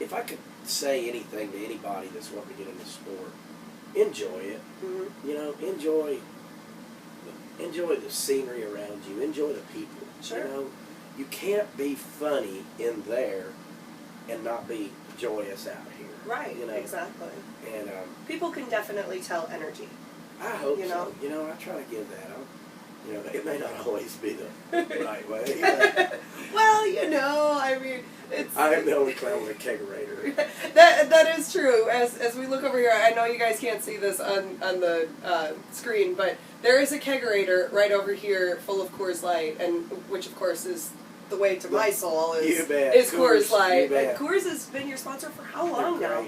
if I could say anything to anybody that's wanting to get into sport, enjoy it. Mm-hmm. You know, enjoy the scenery around you. Enjoy the people. Sure. You know, you can't be funny in there and not be joyous out here. Right. You know? Exactly. And people can definitely tell energy. I hope you know? so. You know, I try to give that. You know, it may not always be the right way. But well, you know, I mean, it's. I am the only clown with a kegerator. that is true. As we look over here, I know you guys can't see this on the screen, but there is a kegerator right over here, full of Coors Light, and which of course is the way to my soul is Coors Light. And Coors has been your sponsor for how long now?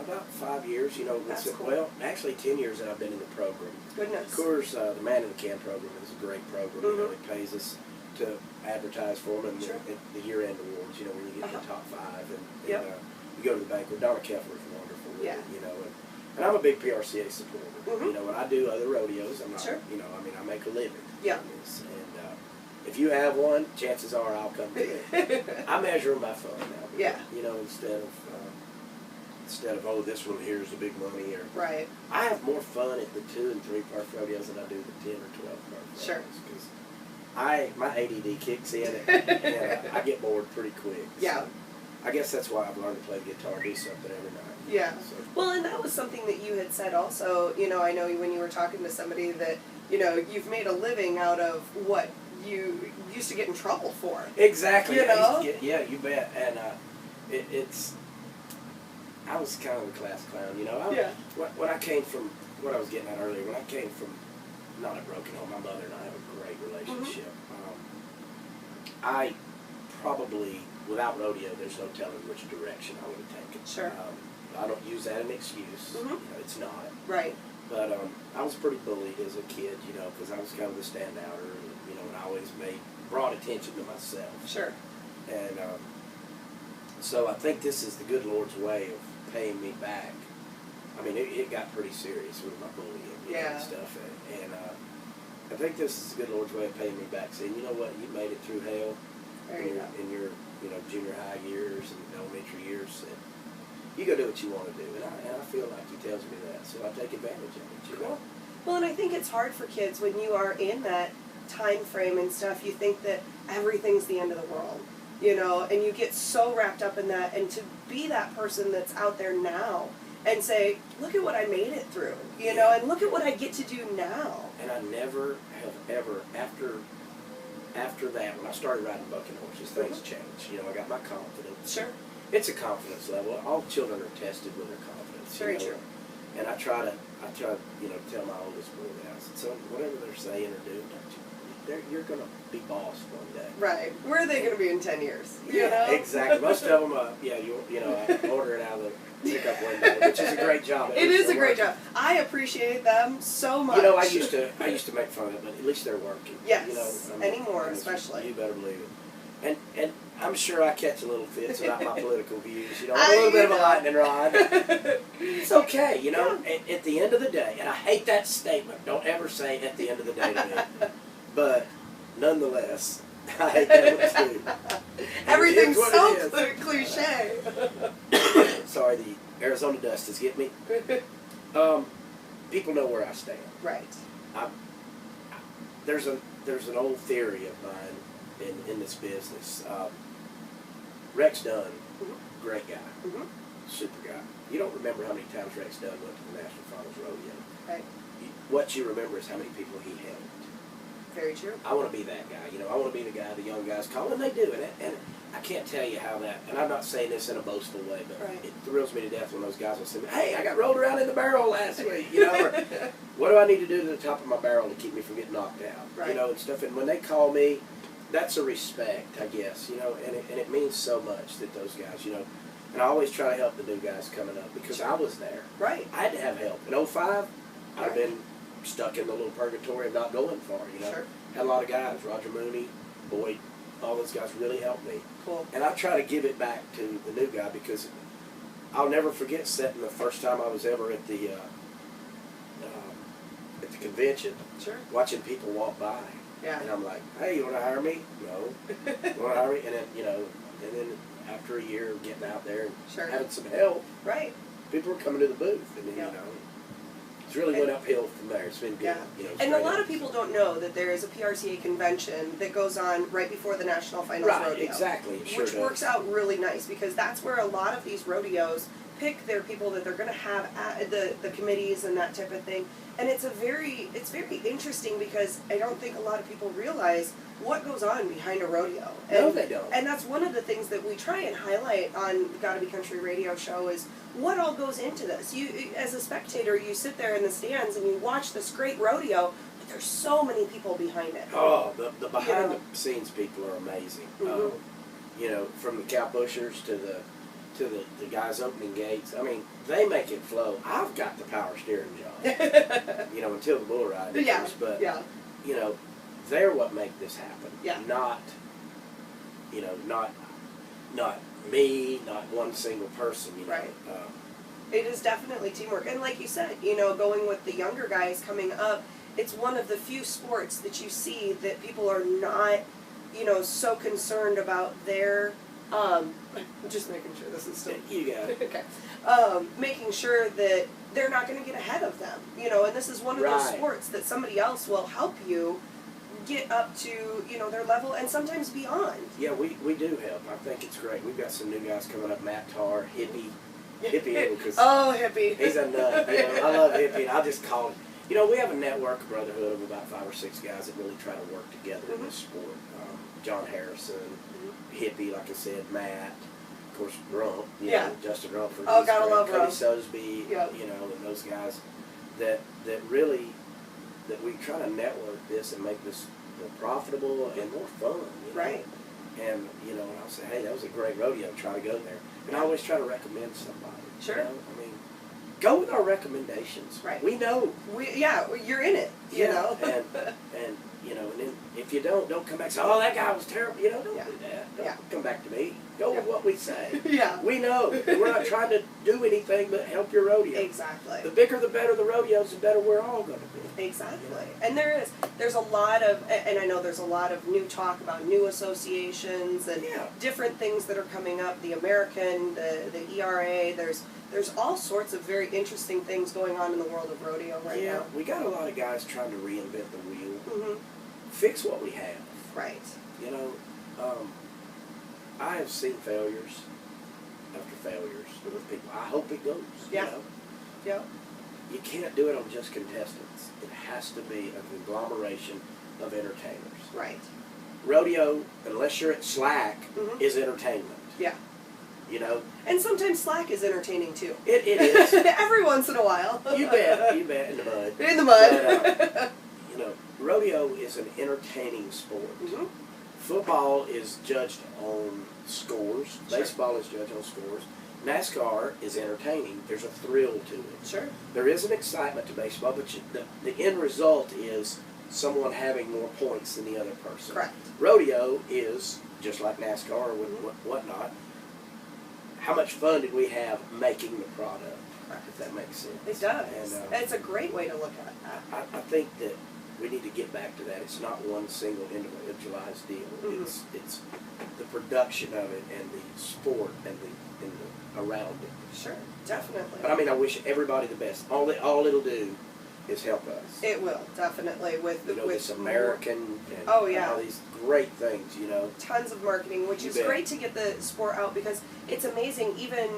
About 5 years. You know, That's cool. Well, actually 10 years that I've been in the program. Goodness. Coors, the Man in the Can program is a great program. Mm-hmm. You know, it pays us to advertise for them, and sure. The year-end awards. You know, when you get the top 5, and yep. You go to the banquet. Donna Keffler is wonderful. Yeah. You know, and I'm a big PRCA supporter. Mm-hmm. You know, when I do other rodeos, I'm not. Sure. You know, I mean, I make a living. Yeah. On this, and if you have one, chances are I'll come to it. I measure them by fun now. Yeah. You know, instead of oh, this one here is the big money, or right. I have more fun at the 2 and 3 part rodeos than I do the 10 or 12 part rodeos. Sure. Because my ADD kicks in and I get bored pretty quick. Yeah. So I guess that's why I've learned to play the guitar, do something every night. Yeah. So. Well, and that was something that you had said also. You know, I know when you were talking to somebody that, you know, you've made a living out of what you used to get in trouble for. Exactly. You know? Yeah, you bet. And it's. I was kind of a class clown, you know. Yeah. When I came from what I was getting at earlier, when I came from not a broken home, my mother and I have a great relationship. Mm-hmm. I probably, without rodeo, there's no telling which direction I would have taken. Sure. I don't use that as an excuse. Mm-hmm. You know, it's not. Right. But I was pretty bullied as a kid, you know, because I was kind of the standouter, and, you know, and I always brought attention to myself. Sure. And so I think this is the good Lord's way of paying me back. I mean, it got pretty serious with my bullying and stuff, and I think this is the good Lord's way of paying me back, saying, you know what, you made it through hell in your you know, junior high years and elementary years, and you go do what you want to do, and I feel like He tells me that, so I take advantage of it. You know? Well, and I think it's hard for kids when you are in that time frame and stuff. You think that everything's the end of the world. You know, and you get so wrapped up in that, and to be that person that's out there now and say, look at what I made it through, you know, and look at what I get to do now. And I never have ever, after that, when I started riding bucking horses, things changed. You know, I got my confidence. Sure. It's a confidence level. All children are tested with their confidence. Very you know? true. And I try to, you know, tell my oldest boy that. I said, so whatever they're saying or doing, you're going to be boss one day. Right. Where are they going to be in 10 years? You Yeah, know? exactly. Most of them, you know, I order it out of the pickup window, which is a great job. It is a great job. I appreciate them so much. You know, I used to make fun of it, but at least they're working. Yes. You know, anymore, especially. You better believe it. And I'm sure I catch a little fits about my political views. You know, I'm a little bit of a lightning rod. It's okay, you know. Yeah. At the end of the day, and I hate that statement. Don't ever say "at the end of the day" to me. But nonetheless, I hate that one too. Everything's so cliche. Sorry, the Arizona dust has hit me. People know where I stand. Right. There's an old theory of mine in this business. Rex Dunn, great guy, super guy. You don't remember how many times Rex Dunn went to the National Finals Rodeo. Right. What you remember is how many people he helped. Very true. I want to be that guy. You know, I want to be the guy the young guys call, and they do. And I can't tell you how that, and I'm not saying this in a boastful way, but it thrills me to death when those guys will say, hey, I got rolled around in the barrel last week, you know, or what do I need to do to the top of my barrel to keep me from getting knocked out, you know, and stuff. And when they call me, that's a respect, I guess, you know, and it means so much that those guys, you know, and I always try to help the new guys coming up because I was there. Right. I had to have help. In 05, I've been stuck in the little purgatory of not going far, you know. Sure. Had a lot of guys, Roger Mooney, Boyd, all those guys really helped me. Cool. And I try to give it back to the new guy because I'll never forget sitting the first time I was ever at the convention, watching people walk by. Yeah. And I'm like, hey, you want to hire me? No. You want to hire me? And then, you know, and then after a year of getting out there and sure. having some help, right. people are coming to the booth, and then, Yeah. you know, it's really went uphill from there. It's been good. Yeah. You know, and a lot of people don't know that there is a PRCA convention that goes on right before the National Finals right, Rodeo. Exactly. It sure which does. works out really nice because that's where a lot of these rodeos pick their people that they're going to have at the committees and that type of thing. And it's very interesting because I don't think a lot of people realize what goes on behind a rodeo. And, no, they don't. And that's one of the things that we try and highlight on the Gotta Be Country radio show is what all goes into this. You, as a spectator, you sit there in the stands and you watch this great rodeo, but there's so many people behind it. Oh, the behind the scenes people are amazing. Mm-hmm. You know, from the cow pushers to the guys opening gates. I mean, they make it flow. I've got the power steering job. You know, until the bull ride. Yeah. But yeah. you know, they're what make this happen. Yeah. Not, you know, not me, not one single person. You know. Right. It is definitely teamwork, and like you said, you know, going with the younger guys coming up, it's one of the few sports that you see that people are not, you know, so concerned about their. I'm just making sure this is still. You got it. Okay. Making sure that they're not going to get ahead of them, you know, and this is one of those sports that somebody else will help you get up to, you know, their level and sometimes beyond. Yeah, we do help. I think it's great. We've got some new guys coming up. Matt Tarr, Hippie because oh, Hippie. He's a nut. You know, I love Hippie, and I just call it. You know, we have a network, a brotherhood of about 5 or 6 guys that really try to work together in this sport. John Harrison, Hippie, like I said, Matt, of course, Rump, you know, Justin Rumford. Oh, gotta love Cody Rump. Sosby, you know, and those guys that really, that we try to network this and make this more profitable and more fun. You know? Right. And, you know, and I'll say, hey, that was a great rodeo, try to go there. And I always try to recommend somebody. Sure. You know? I mean, go with our recommendations. Right. We know. You're in it, you know. and you know, and then if you don't come back and say, oh, that guy was terrible. You know, don't do that. Don't come back to me. Go with what we say. We know. We're not trying to do anything but help your rodeo. Exactly. The bigger, the better the rodeos, the better we're all going to be. Exactly. You know? And there's a lot of, and I know there's a lot of new talk about new associations and different things that are coming up. The American, the ERA, there's all sorts of very interesting things going on in the world of rodeo right now. Yeah, we got a lot of guys trying to reinvent the wheel. Mm-hmm. Fix what we have. Right. You know, I have seen failures after failures with people. I hope it goes. Yeah. You know? Yeah. You can't do it on just contestants. It has to be a conglomeration of entertainers. Right. Rodeo, unless you're at slack, is entertainment. Yeah. You know? And sometimes slack is entertaining too. It is. Every once in a while. You bet. You bet. In the mud. In the mud. But, you know, rodeo is an entertaining sport. Mm-hmm. Football is judged on scores. Sure. Baseball is judged on scores. NASCAR is entertaining. There's a thrill to it. Sure. There is an excitement to baseball, but the end result is someone having more points than the other person. Correct. Rodeo is, just like NASCAR or whatnot, how much fun did we have making the product, if that makes sense. It does. And it's a great way to look at it. I think that we need to get back to that. It's not one single individualized deal. It's the production of it and the sport and the around it. Sure, definitely. But I mean, I wish everybody the best. All it'll do is help us. It will, definitely, with this American and all these great things, you know. Tons of marketing, which is great to get the sport out because it's amazing. Even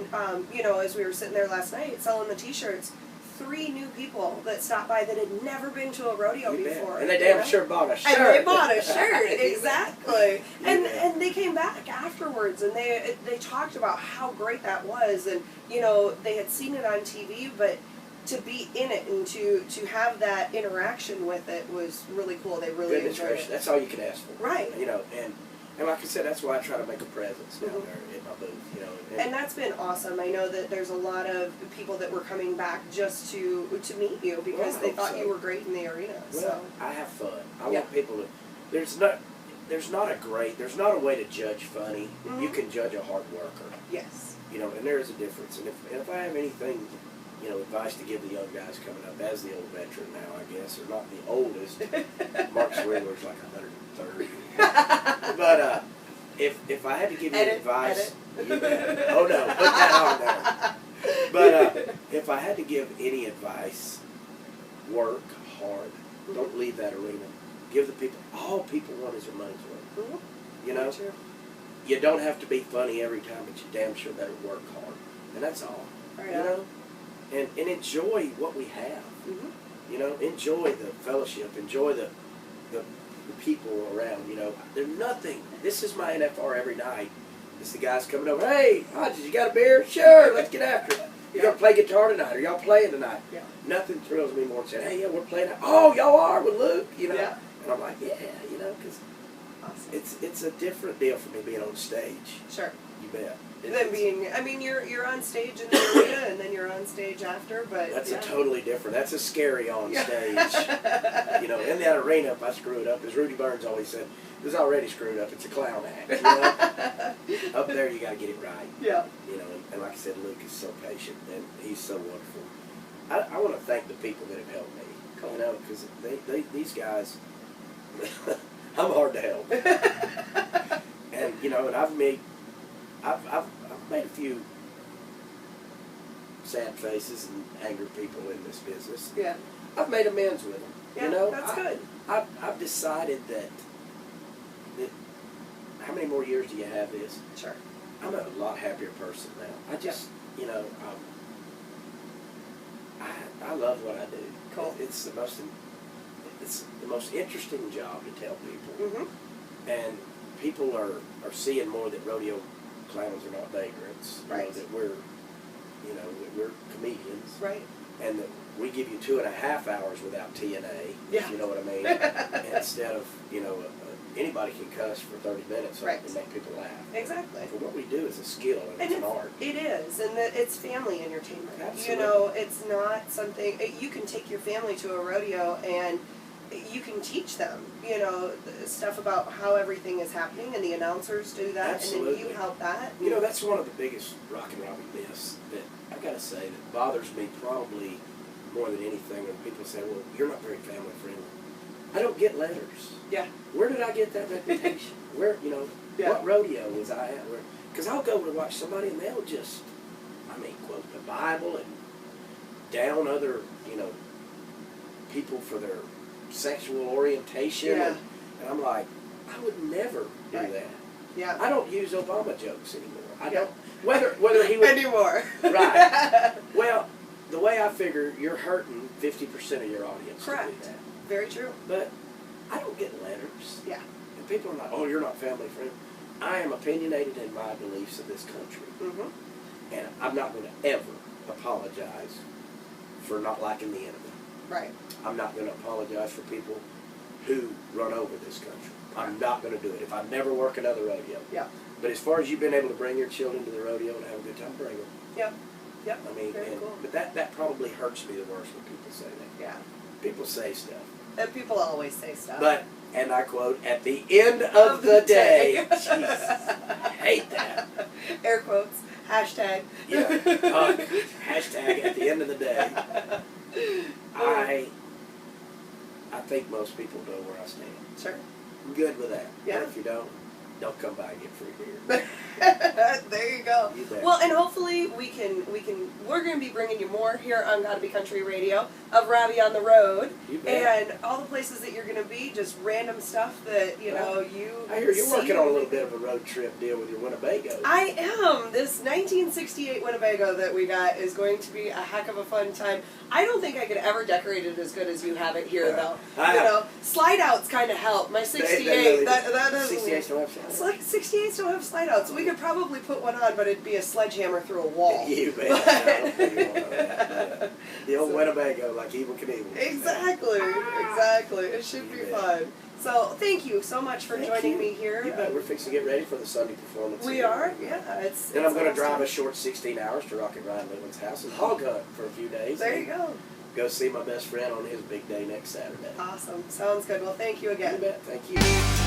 you know, as we were sitting there last night selling the T-shirts, 3 new people that stopped by that had never been to a rodeo before. And they damn sure bought a shirt. And they bought a shirt, exactly. And they came back afterwards and they talked about how great that was, and you know, they had seen it on TV, but to be in it and to have that interaction with it was really cool. They really enjoyed it. That's all you can ask for. Right. You know, and like I said, that's why I try to make a presence down there in my booth. You know, and that's been awesome. I know that there's a lot of people that were coming back just to meet you because they thought you were great in the arena. Well, so I have fun. I want people to. There's not a way to judge funny. You can judge a hard worker. Yes. You know, and there is a difference. And if I have anything, you know, advice to give the young guys coming up, as the old veteran now, I guess, or not the oldest. Mark Swingler's like 130. But if I had to give you Edit, advice, you bet. Oh no, put that on there. But if I had to give any advice, work hard. Don't leave that arena. Give the people, all people want is their money's worth. Mm-hmm. You know? True. You don't have to be funny every time, but you damn sure better work hard. And that's all. Right. You know? And enjoy what we have. Mm-hmm. You know, enjoy the fellowship, enjoy the people around, you know. There's nothing. This is my NFR every night. It's the guys coming over, hey, Hodges, you got a beer? Sure, let's get after it. You gonna play guitar tonight? Are y'all playing tonight? Yeah. Nothing thrills me more than saying, hey, yeah, we're playing. Oh, y'all are with Luke, you know. Yeah. And I'm like, yeah, you know, because awesome. it's a different deal for me being on stage. Sure. You bet. Then being, I mean, you're on stage in the arena, and then you're on stage after, but That's yeah. a totally different. That's a scary on Yeah. stage. You know, in that arena, if I screw it up, as Rudy Burns always said, it was already screwed up. It's a clown act. You know? Up there, you got to get it right. Yeah. You know, and like I said, Luke is so patient, and he's so wonderful. I want to thank the people that have helped me. Cool. You know, because these guys, I'm hard to help. And you know, and I've made a few sad faces and angry people in this business. Yeah. I've made amends with them. Yeah, You know, that's good. I've decided that how many more years do you have this? Sure. I'm a lot happier person now. I just, you know, I love what I do. Cool. It's the most interesting job to tell people. Mm-hmm. And people are seeing more that rodeo clowns are not vagrants. You Right. know, that we're comedians. Right. And that we give you 2.5 hours without TNA. Yeah. You know what I mean? Instead of, you know, anybody can cuss for 30 minutes Right. and make people laugh. Exactly. But what we do is a skill and it's an art. It is, and that it's family entertainment. Absolutely. You know, it's not something you can take your family to a rodeo and you can teach them, you know, stuff about how everything is happening, and the announcers do that, Absolutely. and then you help that. You know, that's one of the biggest Rock and Robbie myths that I've got to say that bothers me probably more than anything when people say, well, you're not very family friendly. I don't get letters. Yeah. Where did I get that reputation? Where, you know, Yeah. what rodeo was I at? Because I'll go to watch somebody and they'll just, quote the Bible and down other, you know, people for their sexual orientation. Yeah. And I'm like, I would never do Right. that. Yeah. I don't use Obama jokes anymore. I Yeah. don't. Whether he would anymore. Right. Well, the way I figure, you're hurting 50% of your audience Correct. to do that. Very true. But I don't get letters. Yeah. And people are like, oh, you're not family friendly. I am opinionated in my beliefs of this country. Mm-hmm. And I'm not going to ever apologize for not liking the enemy. Right. I'm not going to apologize for people who run over this country. I'm not going to do it. If I never work another rodeo. Yeah. But as far as you've been able to bring your children to the rodeo and have a good time, bring them. Yep. Yep. I mean, Very cool. but that probably hurts me the worst when people say that. Yeah. People say stuff. And people always say stuff. But, and I quote, at the end of the day, Jesus, I hate that. Air quotes. Hashtag. Yeah. Hashtag at the end of the day. I think most people know where I stand. Sure. I'm good with that. Yeah. And if you don't come by and get free beer. There you go. You bet. Well, and hopefully we're going to be bringing you more here on Gotta Be Country Radio of Robbie on the Road. You bet. And all the places that you're going to be, just random stuff that, you know, you I hear you're see. working on a little bit of a road trip deal with your Winnebago. I am. This 1968 Winnebago that we got is going to be a heck of a fun time. I don't think I could ever decorate it as good as you have it here, though. You know, slide outs kind of help. My 68, really that doesn't. 68s don't have slide It's like 68s don't have slide outs. We could probably put one on, but it'd be a sledgehammer through a wall. You bet. I don't think you want that. The old Winnebago, like Evil Knievel. Exactly. Exactly. It should be fun. So thank you so much for joining me here. You bet. We're fixing to get ready for the Sunday performance. We here. are. Yeah. Then I'm going to awesome. drive a short 16 hours to Rock and Ryan Lewin's house and hog hunt for a few days. There you go. Go see my best friend on his big day next Saturday. Awesome. Sounds good. Well, thank you again. You bet. Thank you.